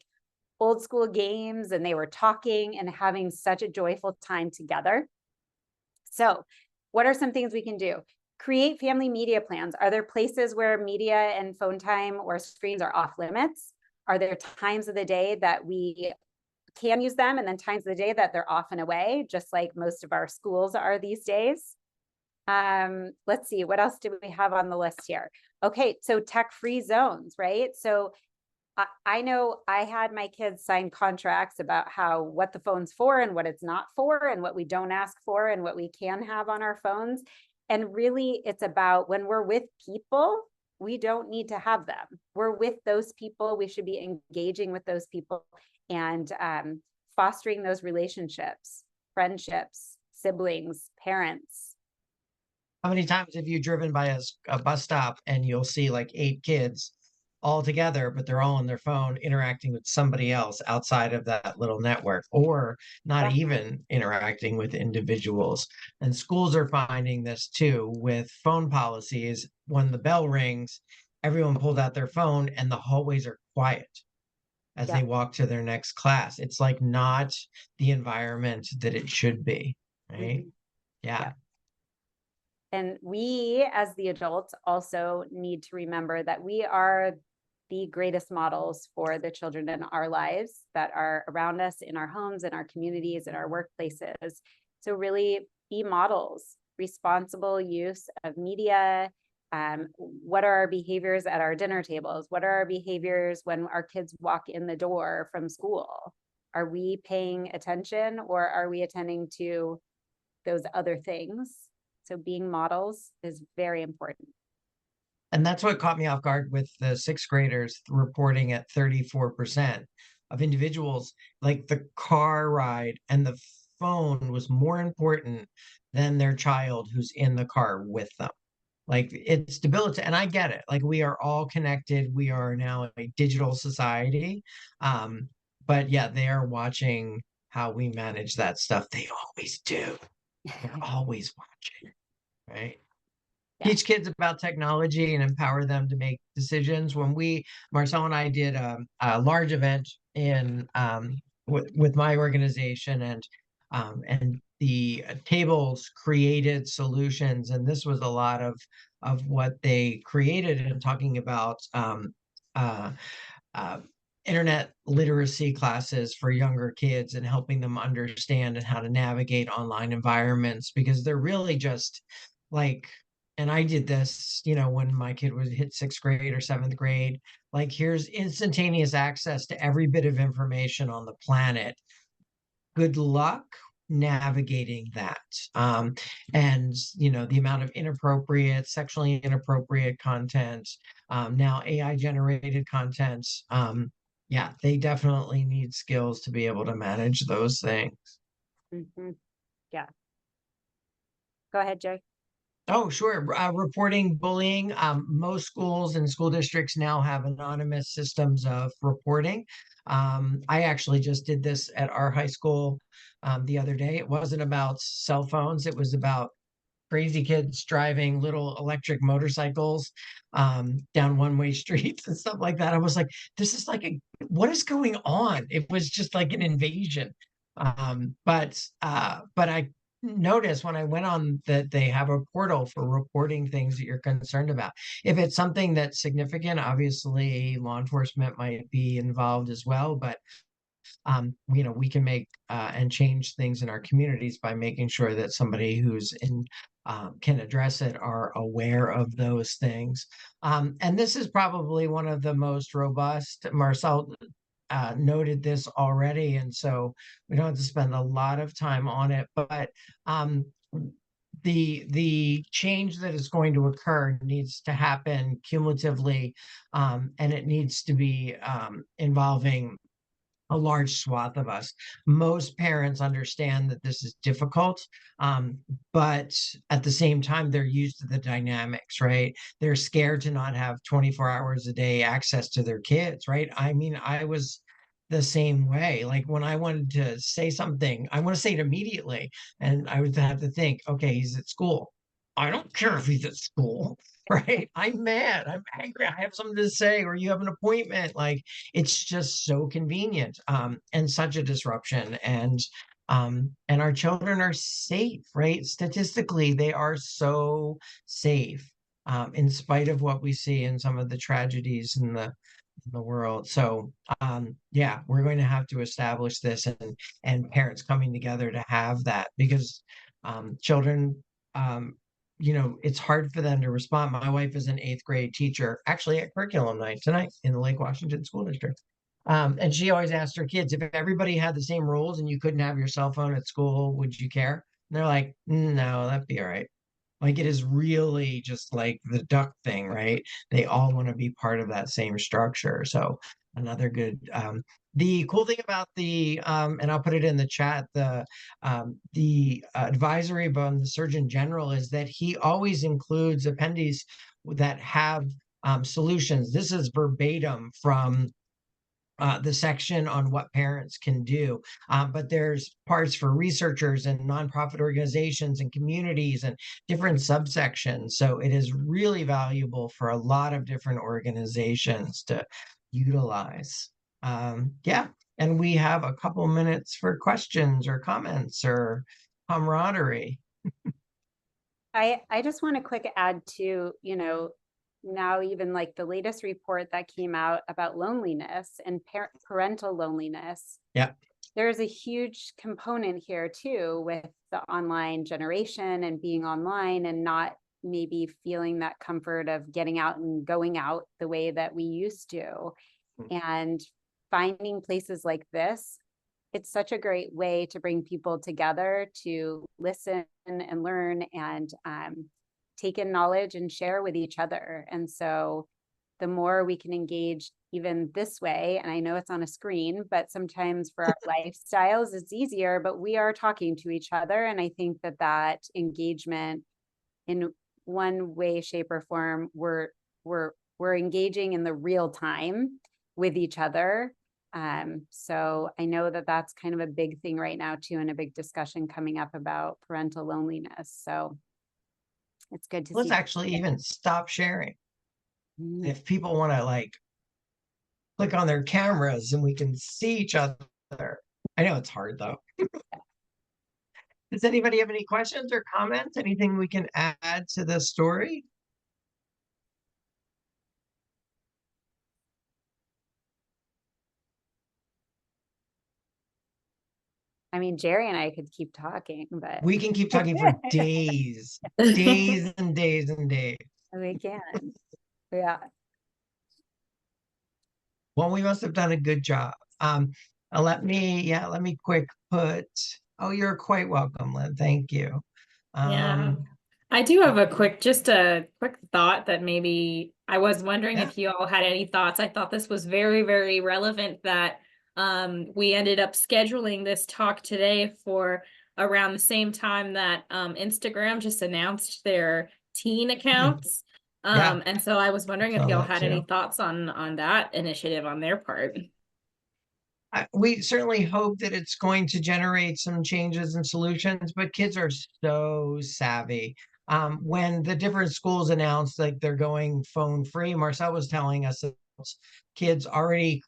old school games, and they were talking and having such a joyful time together. So what are some things we can do? Create family media plans. Are there places where media and phone time or screens are off limits? Are there times of the day that we can use them, and then times of the day that they're off and away, just like most of our schools are these days? Let's see, what else do we have on the list here? Okay, so tech-free zones, right? So I know I had my kids sign contracts about what the phone's for and what it's not for, and what we don't ask for and what we can have on our phones. And really, it's about when we're with people, we don't need to have them. We're with those people. We should be engaging with those people and fostering those relationships, friendships, siblings, parents. How many times have you driven by a bus stop and you'll see like 8 kids all together, but they're all on their phone interacting with somebody else outside of that little network, or not even interacting with individuals? And schools are finding this too with phone policies. When the bell rings, everyone pulled out their phone and the hallways are quiet as they walk to their next class. It's like not the environment that it should be, right? Yeah. And we, as the adults, also need to remember that we are the greatest models for the children in our lives that are around us, in our homes, in our communities, in our workplaces. So really be models, responsible use of media. What are our behaviors at our dinner tables? What are our behaviors when our kids walk in the door from school? Are we paying attention, or are we attending to those other things? So being models is very important. And that's what caught me off guard with the 6th graders reporting at 34% of individuals, like the car ride and the phone was more important than their child who's in the car with them. Like, it's debilitating. And I get it. Like, we are all connected. We are now a digital society. But yeah, they are watching how we manage that stuff. They always do. They're always watching, right? Teach kids about technology and empower them to make decisions. When Marcel and I did a large event with my organization, and the tables created solutions, and this was a lot of what they created, and talking about uh, internet literacy classes for younger kids and helping them understand and how to navigate online environments, because they're really just like and I did this, when my kid was hit 6th grade or 7th grade, like here's instantaneous access to every bit of information on the planet. Good luck navigating that. And the amount of inappropriate, sexually inappropriate content, now AI generated content. Yeah, they definitely need skills to be able to manage those things. Yeah. Go ahead, Jay. Oh, sure. Reporting bullying. Most schools and school districts now have anonymous systems of reporting. I actually just did this at our high school the other day. It wasn't about cell phones, it was about crazy kids driving little electric motorcycles down one-way streets and stuff like that. I was like, this is like what is going on? It was just like an invasion. But I noticed when I went on that they have a portal for reporting things that you're concerned about. If it's something that's significant, obviously law enforcement might be involved as well, but we can make and change things in our communities by making sure that somebody who's in can address it are aware of those things. And this is probably one of the most robust. Marcel noted this already, and so we don't have to spend a lot of time on it. But the change that is going to occur needs to happen cumulatively, and it needs to be involving a large swath of us. Most parents understand that this is difficult, but at the same time, they're used to the dynamics, right? They're scared to not have 24 hours a day access to their kids, right? I mean, I was the same way. Like when I wanted to say something, I want to say it immediately. And I would have to think, okay, he's at school. I don't care if he's at school, right? I'm mad. I'm angry. I have something to say, or you have an appointment. Like, it's just so convenient, and such a disruption. And our children are safe, right? Statistically, they are so safe, in spite of what we see in some of the tragedies in the world. So yeah, we're going to have to establish this, and parents coming together to have that, because children, it's hard for them to respond. My wife is an 8th grade teacher, actually at curriculum night tonight in the Lake Washington School District. And she always asked her kids, if everybody had the same rules and you couldn't have your cell phone at school, would you care? And they're like, no, that'd be all right. Like, it is really just like the duck thing, right? They all want to be part of that same structure. So another good, the cool thing about and I'll put it in the chat, the advisory from the Surgeon General is that he always includes appendices that have solutions. This is verbatim from the section on what parents can do. But there's parts for researchers and nonprofit organizations and communities and different subsections. So it is really valuable for a lot of different organizations to utilize. Yeah. And we have a couple minutes for questions or comments or camaraderie. I just want to quick add to, now even like the latest report that came out about loneliness and parental loneliness. Yeah. There's a huge component here too with the online generation and being online and not maybe feeling that comfort of getting out and going out the way that we used to. And finding places like this, it's such a great way to bring people together to listen and learn and take in knowledge and share with each other. And so the more we can engage even this way, and I know it's on a screen, but sometimes for our lifestyles, it's easier, but we are talking to each other. And I think that engagement in one way, shape, or form, we're engaging in the real time with each other. So I know that that's kind of a big thing right now too, and a big discussion coming up about parental loneliness. So it's good to Let's see. actually even stop sharing. If people want to like click on their cameras and we can see each other. I know it's hard though. Does anybody have any questions or comments? Anything we can add to the story? I mean, Jerry and I could keep talking, but We can keep talking for days, days and days and days. we can. Yeah. Well, we must have done a good job. Let me quick put, oh, you're quite welcome, Lynn. Thank you. Yeah. Um, I do have just a quick thought that maybe I was wondering yeah. if you all had any thoughts. I thought this was very, very relevant that we ended up scheduling this talk today for around the same time that Instagram just announced their teen accounts. Yeah, And so I was I wondering if saw y'all that had any too. thoughts on that initiative on their part. We certainly hope that it's going to generate some changes and solutions, but kids are so savvy. When the different schools announced like they're going phone free, Marcel was telling us that kids already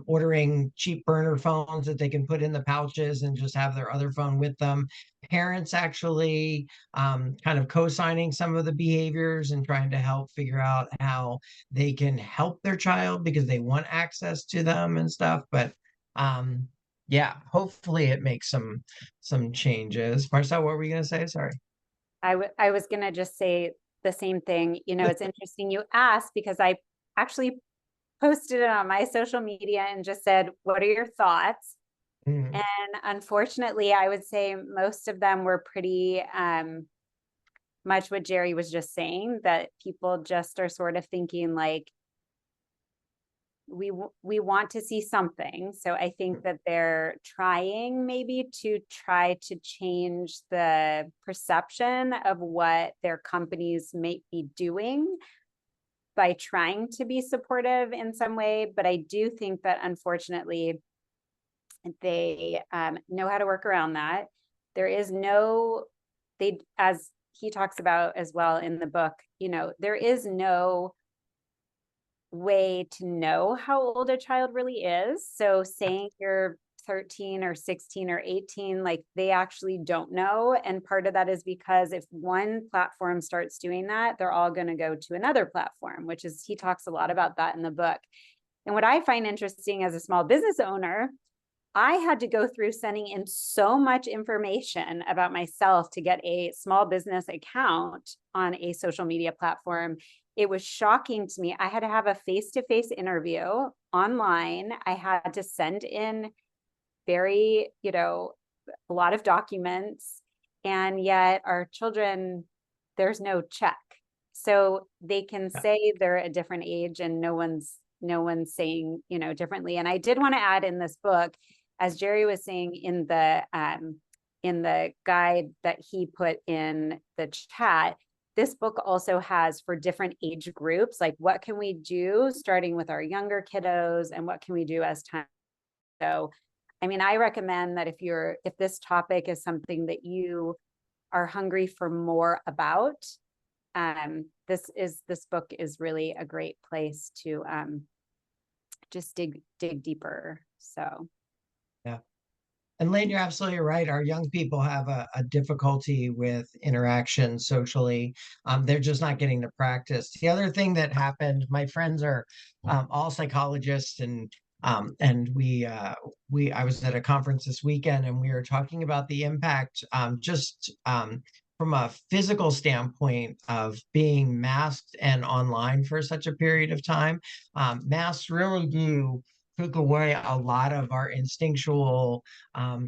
ordering cheap burner phones that they can put in the pouches and just have their other phone with them. Parents actually kind of co-signing some of the behaviors and trying to help figure out how they can help their child because they want access to them and stuff. But um, yeah, hopefully it makes some changes. Marcel, what were you gonna say? Sorry. I was gonna just say the same thing. You know, it's interesting you asked because I actually posted it on my social media and just said, what are your thoughts? Mm, And unfortunately, I would say most of them were pretty much what Jerry was just saying, that people just are sort of thinking like, we want to see something. So I think that they're trying maybe to try to change the perception of what their companies may be doing by trying to be supportive in some way. But I do think that unfortunately they know how to work around that. There is no, they, as he talks about as well in the book, you know, there is no way to know how old a child really is. So saying you're 13 or 16 or 18, like they actually don't know. And part of that is because if one platform starts doing that, they're all going to go to another platform, which is, he talks a lot about that in the book. And what I find interesting as a small business owner, I had to go through sending in so much information about myself to get a small business account on a social media platform. It was shocking to me. I had to have a face-to-face interview online. I had to send in very, you know, a lot of documents. And yet our children, there's no check. So they can say they're a different age and no one's saying, you know, differently. And I did want to add in this book, as Jerry was saying in the guide that he put in the chat, this book also has for different age groups, like what can we do starting with our younger kiddos and what can we do as time. So, I mean, I recommend that if this topic is something that you are hungry for more about, this book is really a great place to just dig deeper. So yeah. And Lane, you're absolutely right. Our young people have a difficulty with interaction socially. They're just not getting the practice. The other thing that happened, my friends are all psychologists, and I was at a conference this weekend, and we were talking about the impact from a physical standpoint of being masked and online for such a period of time. Masks really do took away a lot of our instinctual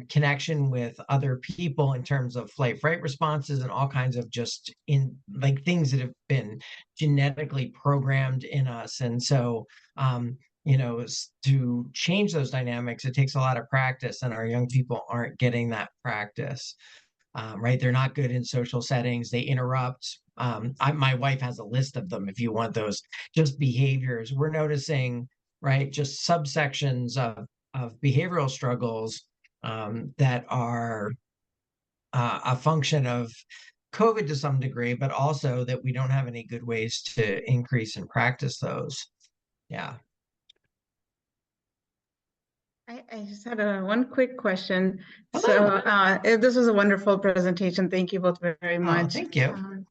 connection with other people in terms of flight fright responses and all kinds of just in like things that have been genetically programmed in us. And so, to change those dynamics, it takes a lot of practice, and our young people aren't getting that practice. Right? They're not good in social settings. They interrupt. My wife has a list of them if you want those just behaviors. We're noticing, right, just subsections of behavioral struggles that are a function of COVID to some degree, but also that we don't have any good ways to increase and practice those. Yeah. I just had one quick question. Hello. So this was a wonderful presentation. Thank you both very Oh, much. thank you.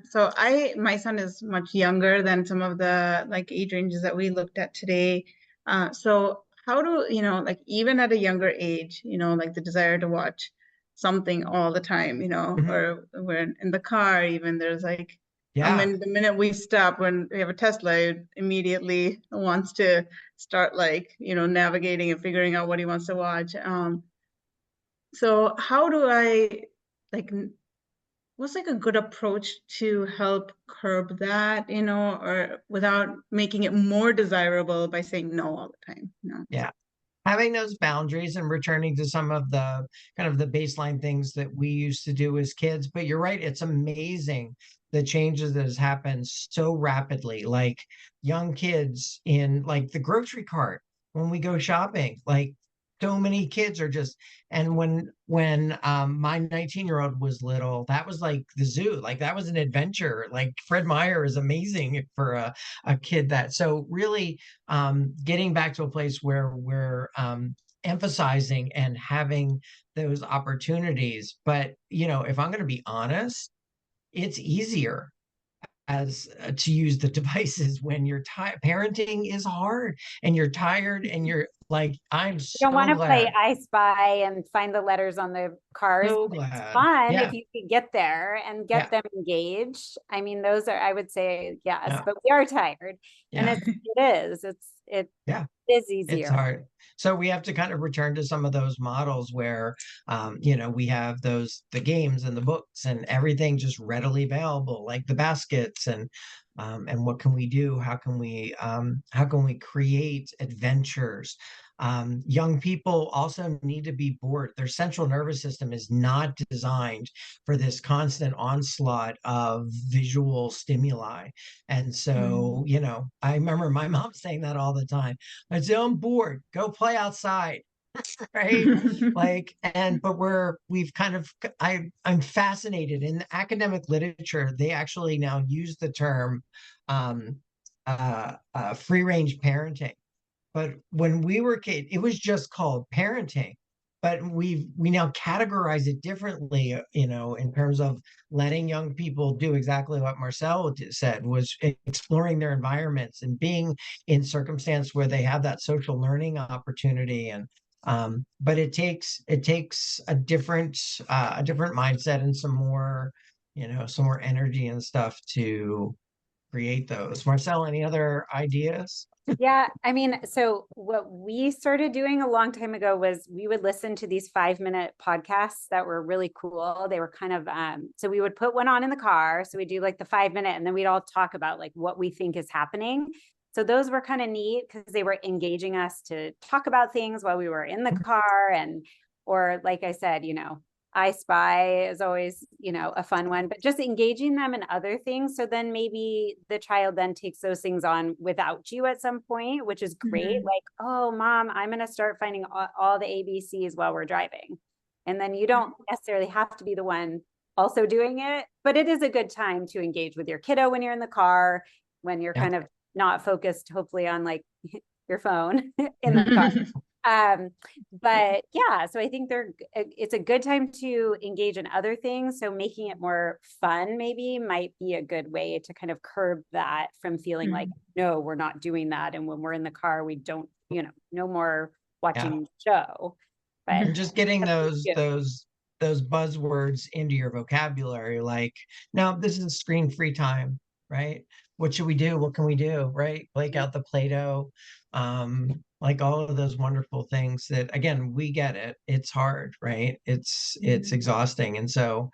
So my son is much younger than some of the like age ranges that we looked at today. So how do, like even at a younger age, like the desire to watch something all the time, Mhm. or when in the car, even there's like, Yeah. the minute we stop when we have a Tesla, it immediately wants to start like, navigating and figuring out what he wants to watch. So how do I like what's like a good approach to help curb that, or without making it more desirable by saying no all the time, Yeah. Having those boundaries and returning to some of the kind of the baseline things that we used to do as kids. But you're right, it's amazing the changes that has happened so rapidly. Like young kids in like the grocery cart when we go shopping, like so many kids are just, and when my 19-year-old was little, that was like the zoo, like that was an adventure. Like Fred Meyer is amazing for a kid that. So really getting back to a place where we're emphasizing and having those opportunities. But, if I'm going to be honest, it's easier as to use the devices when you're tired. Parenting is hard and you're tired and you're like, I'm You don't want so to play glad, I Spy and find the letters on the cars. so It's glad. fun if Yeah. you can get there and Yeah. get them engaged. I mean, those are, I would say, yes, Yeah. but we are tired. And Yeah. it is. It Yeah. is It's easier. hard. So we have to kind of return to some of those models where, we have the games and the books and everything just readily available, like the baskets and what can we do? How can we create adventures? Young people also need to be bored. Their central nervous system is not designed for this constant onslaught of visual stimuli. And so, I remember my mom saying that all the time. I'd say, I'm bored. Go play outside. Right. Like, but we've kind of, I'm fascinated in the academic literature. They actually now use the term free range parenting. But when we were kids, it was just called parenting. But we now categorize it differently, in terms of letting young people do exactly what Marcel said, was exploring their environments and being in circumstance where they have that social learning opportunity. And but it takes a different mindset and some more energy and stuff to create those. Marcel, any other ideas? Yeah, I mean, so what we started doing a long time ago was we would listen to these 5-minute podcasts that were really cool. They were kind of so we would put one on in the car. So we do like the 5-minute and then we'd all talk about like what we think is happening. So those were kind of neat because they were engaging us to talk about things while we were in the car or like I said, I Spy is always, a fun one, but just engaging them in other things. So then maybe the child then takes those things on without you at some point, which is great. Mhm. Like, oh, mom, I'm going to start finding all the ABCs while we're driving. And then you don't necessarily have to be the one also doing it, but it is a good time to engage with your kiddo when you're in the car, when you're Yeah. kind of not focused, hopefully on like your phone in the car. But yeah, so I think it's a good time to engage in other things. So making it more fun maybe might be a good way to kind of curb that from feeling like, no, we're not doing that. And when we're in the car, we don't, no more Yeah. watching the show. But And just getting that's what we do. those buzzwords into your vocabulary, like, now this is screen-free time, right? What should we do? What can we do? Right? Break out the Play-Doh, like all of those wonderful things that, again, we get it. It's hard, right? It's exhausting. And so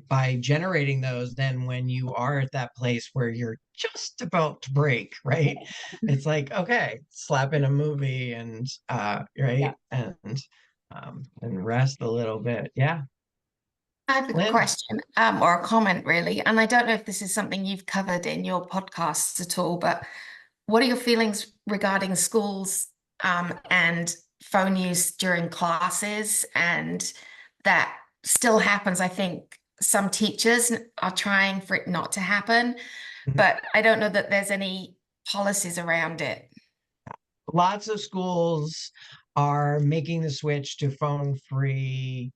by generating those, then when you are at that place where you're just about to break, right? It's like, okay, slap in a movie and Yeah. right. And rest a little bit. Yeah. I have a Lynn? question, or a comment really, and I don't know if this is something you've covered in your podcasts at all, but what are your feelings regarding schools, and phone use during classes? And that still happens. I think some teachers are trying for it not to happen, Mhm. but I don't know that there's any policies around it. Lots of schools are making the switch to phone-free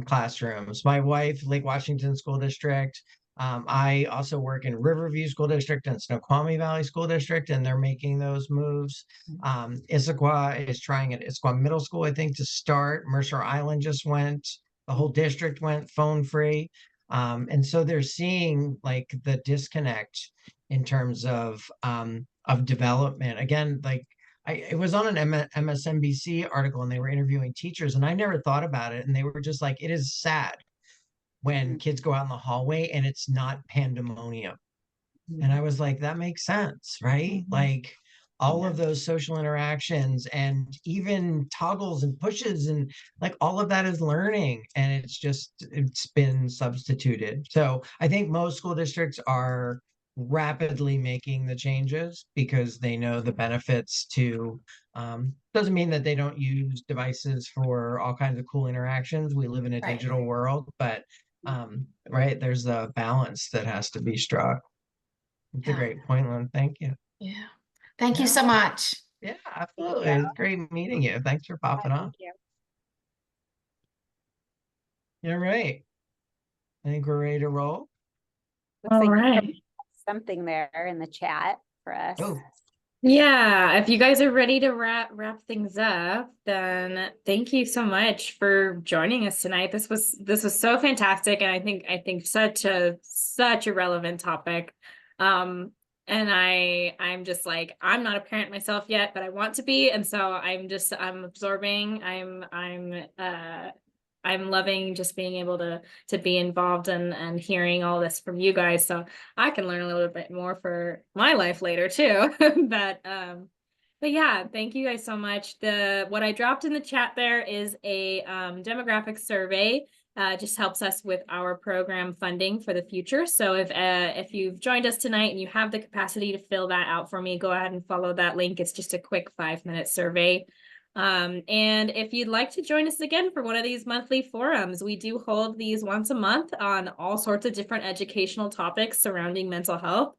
classrooms. My wife, Lake Washington School District, I also work in Riverview School District and Snoqualmie Valley School District, and they're making those moves. Issaquah is trying at Issaquah Middle School, I think, to start. Mercer Island just went. The whole district went phone free. And so they're seeing like the disconnect in terms of development. Again, like it was on an MSNBC article and they were interviewing teachers, and I never thought about it. And they were just like, it is sad when kids go out in the hallway and it's not pandemonium. And I was like, that makes sense, right? Like all of those social interactions and even toggles and pushes and like all of that is learning, and it's been substituted. So I think most school districts are rapidly making the changes because they know the benefits to doesn't mean that they don't use devices for all kinds of cool interactions. We live in a Right. digital world, but right, there's a balance that has to be struck. It's a Yeah. great point, Lynn. Thank you. Yeah. Thank you so much. Yeah, absolutely. It's great meeting you. Thanks for popping on. Thank you. You're right. I think we're ready to roll. Looks All like right. something there in the chat for us. Oh, Yeah, if you guys are ready to wrap things up, then thank you so much for joining us tonight. This was so fantastic, and I think such a relevant topic. And I'm just like, I'm not a parent myself yet, but I want to be, and so I'm absorbing. I'm loving just being able to be involved and hearing all this from you guys, so I can learn a little bit more for my life later too. But yeah, thank you guys so much. What I dropped in the chat there is a demographic survey. Just helps us with our program funding for the future. So if you've joined us tonight and you have the capacity to fill that out for me, go ahead and follow that link. It's just a quick 5-minute survey. And if you'd like to join us again for one of these monthly forums, we do hold these once a month on all sorts of different educational topics surrounding mental health.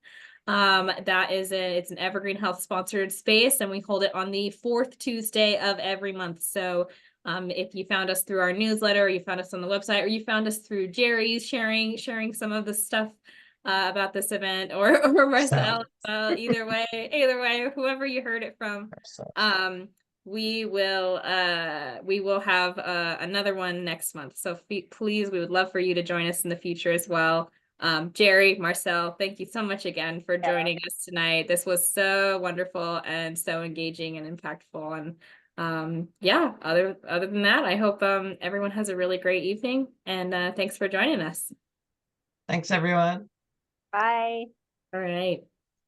It's an EvergreenHealth sponsored space, and we hold it on the 4th Tuesday of every month. So if you found us through our newsletter, or you found us on the website, or you found us through Jerry's sharing some of the stuff about this event, or Marcel, either way, whoever you heard it from, we will have another one next month. So please, we would love for you to join us in the future as well. Jerry, Marcel, thank you so much again for joining us tonight. This was so wonderful and so engaging and impactful. And yeah, other than that, I hope everyone has a really great evening, and thanks for joining us. thanks, everyone. Bye. All right.